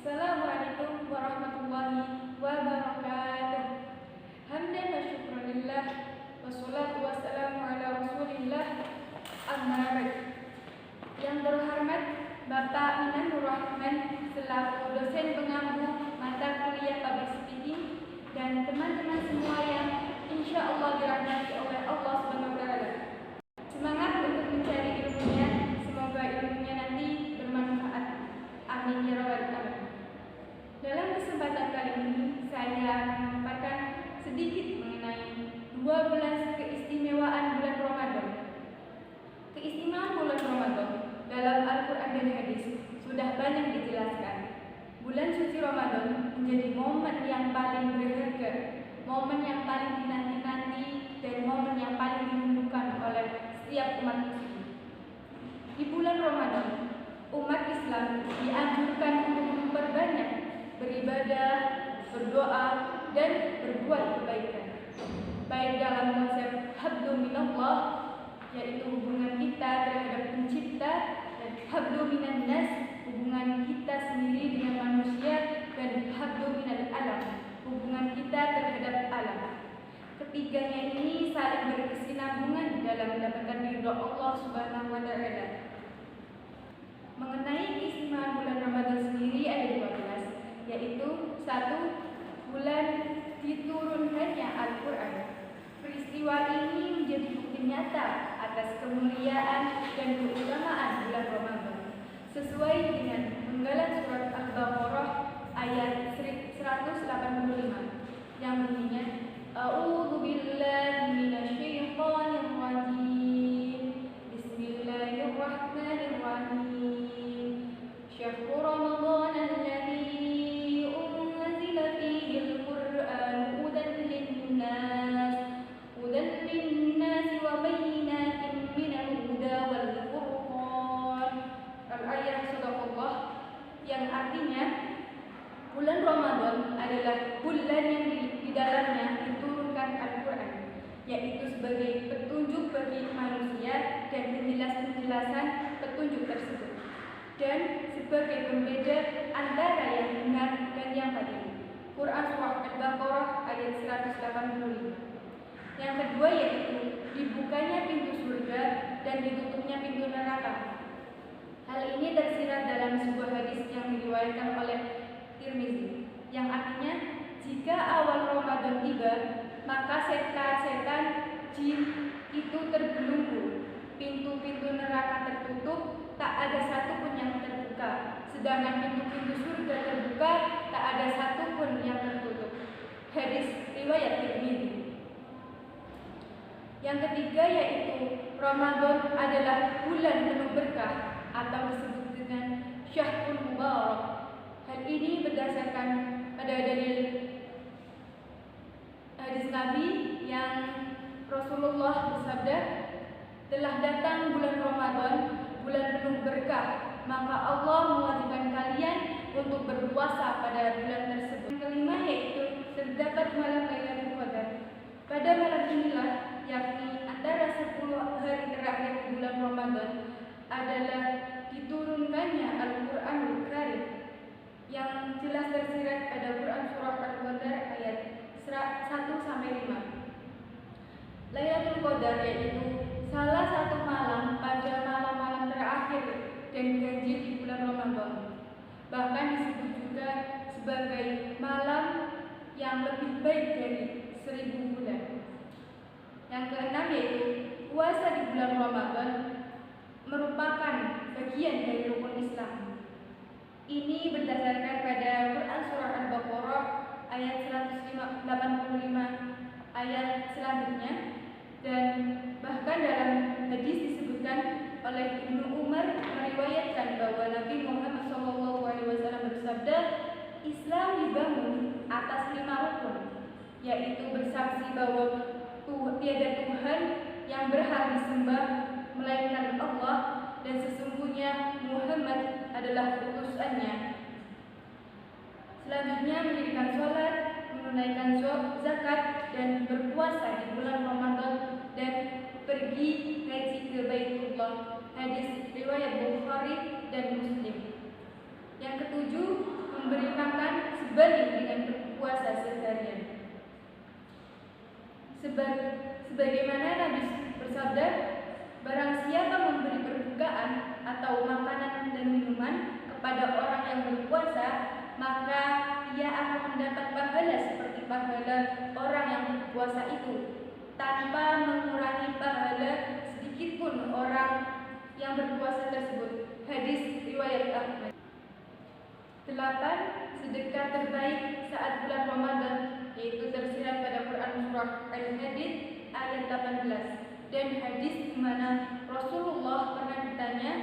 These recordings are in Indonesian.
Assalamualaikum warahmatullahi wabarakatuh. Hamdan wa syukurillah, wassalatu wassalamu ala rasulillah, amma ba'd. Yang terhormat Bapak Minanur Rahman selaku dosen pengampu mata kuliah Public Speaking dan teman-teman semua yang insya Allah dirahmati oleh Allah SWT. Semangat untuk mencari ilmunya, semoga ilmunya nanti bermanfaat. Amin ya rabbal alamin. Dalam kesempatan kali ini saya akan memaparkan sedikit mengenai 12 keistimewaan bulan Ramadan. Keistimewaan bulan Ramadan dalam Al-Quran dan Hadis sudah banyak dijelaskan. Bulan suci Ramadan menjadi momen yang paling berharga, momen yang paling dinanti-nanti, dan momen yang paling dirindukan oleh setiap umat muslim. Di bulan Ramadan, umat Islam dianjurkan untuk memperbanyak beribadah, berdoa, dan berbuat kebaikan. Baik dalam konsep hablum minallah, yaitu hubungan kita terhadap pencipta, dan hablum minan nas, hubungan kita sendiri dengan manusia, dan hablum minal alam, hubungan kita terhadap alam. Ketiganya ini saling berkesinambungan dalam mendapatkan ridho Allah Subhanahu wa Ta'ala. Mengenai keistimewaan bulan Ramadan sendiri ada 12, yaitu 1. Bulan diturunkannya Al-Quran. Peristiwa ini menjadi bukti nyata atas kemuliaan dan keutamaan bulan Ramadan, sesuai dengan penggalan surat Al-Baqarah ayat 185 yang bunyinya A'udzu billahi minasyaitonir rajim. Bismillahirrahmanirrahim. Syahrul Ramadan alladzi unzila fihi al-Qur'an hudan lin-nas wa bayyinatin minal huda wal furqan. Al-ayat sadaqallah, yang artinya bulan Ramadan adalah bulan yang di dalamnya diturunkan Al-Quran, yaitu sebagai petunjuk bagi manusia dan penjelasan petunjuk tersebut, dan sebagai pembeda antara yang benar dan yang batil. Quran Surah Al-Baqarah ayat 185. Yang kedua yaitu dibukanya pintu surga dan ditutupnya pintu neraka. Hal ini tersirat dalam sebuah hadis yang diriwayatkan oleh Tirmizi, yang artinya jika awal Ramadan tiba, maka setan-setan jin itu terbelenggu, pintu-pintu neraka tertutup, tak ada satu pun yang terbuka, sedangkan pintu-pintu surga terbuka, tak ada satu pun yang tertutup. Hadis riwayat Tirmizi. Yang ketiga yaitu Ramadan adalah bulan penuh berkah atau disebut dengan Syahrul Mubarak. Hal ini berdasarkan pada dalil hadis Nabi yang Rasulullah bersabda, telah datang bulan Ramadan, bulan penuh berkah, maka Allah mewajibkan kalian untuk berpuasa pada bulan tersebut. Yang kelima yaitu terdapat malam Lailatul Qadar. Pada malam inilah, yakni antara 10 hari terakhir di bulan Ramadan, adalah diturunkannya Al-Quranul Karim, yang jelas tersirat pada Quran Surah Al-Qadar ayat 1-5. Lailatul Qadar yaitu salah satu malam pada malam-malam terakhir dan ganjil di bulan Ramadan. Bahkan disebut juga sebagai malam yang lebih baik dari 1000 bulan. Yang keenam yaitu puasa di bulan Ramadan merupakan bagian dari rukun Islam. Ini berdasarkan pada Quran Surah Al-Baqarah ayat 185 ayat selanjutnya, dan bahkan dalam hadis disebutkan oleh Ibnu Umar meriwayatkan bahwa Nabi Muhammad SAW bersabda, Islam dibangun atas 5 rukun, yaitu bersaksi bahwa tiada Tuhan yang berhak disembah melainkan Allah, dan sesungguhnya Muhammad adalah utusannya. Selanjutnya mendirikan sholat, menunaikan zakat, dan berpuasa di bulan Ramadan, dan pergi haji ke Baitullah. Hadis riwayat Bukhari dan Muslim. Yang ketujuh, memberi makan sebanding dengan berpuasa seharian. Sebagaimana Nabi bersabda, barang siapa memberi perbukaan atau makanan dan minuman kepada orang yang berpuasa, maka ia akan mendapat pahala seperti pahala orang yang berpuasa itu, tanpa mengurangi pahala sedikitpun orang yang berpuasa tersebut. Hadis riwayat Ahmad. 8. Sedekah terbaik saat bulan Ramadan, yaitu tersirat pada Quran surah Al-Hadid ayat 18, dan hadis di mana Rasulullah pernah ditanya,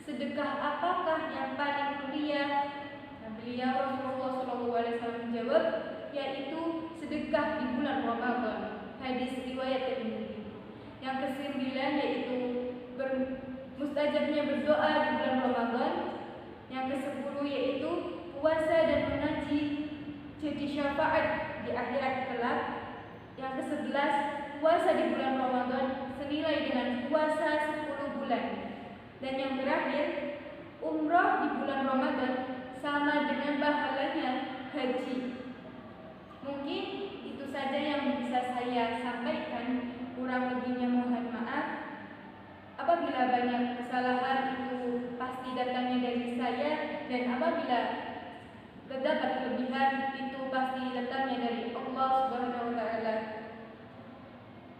sedekah apakah yang paling mulia? Beliau Rasulullah SAW menjawab, yaitu sedekah di bulan Ramadan. Hadis riwayat Tirmidzi. Yang ke-9 yaitu mustajabnya berdoa di bulan Ramadan. Yang ke-10 yaitu puasa dan mengaji jadi syafaat di akhirat kelak. Yang ke-11 puasa di bulan Ramadan senilai dengan puasa 10 bulan. Dan yang terakhir, umrah di bulan Ramadan sama dengan pahalanya haji. Mungkin itu saja yang bisa saya sampaikan, kurang lebihnya mohon maaf. Apabila banyak kesalahan itu pasti datangnya dari saya, dan apabila terdapat kelebihan itu pasti datangnya dari Allah Subhanahu wa taala.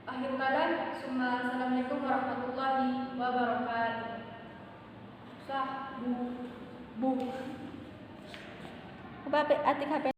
Akhir kalam, assalamualaikum warahmatullahi wabarakatuh. Sah bu. Apa atik HP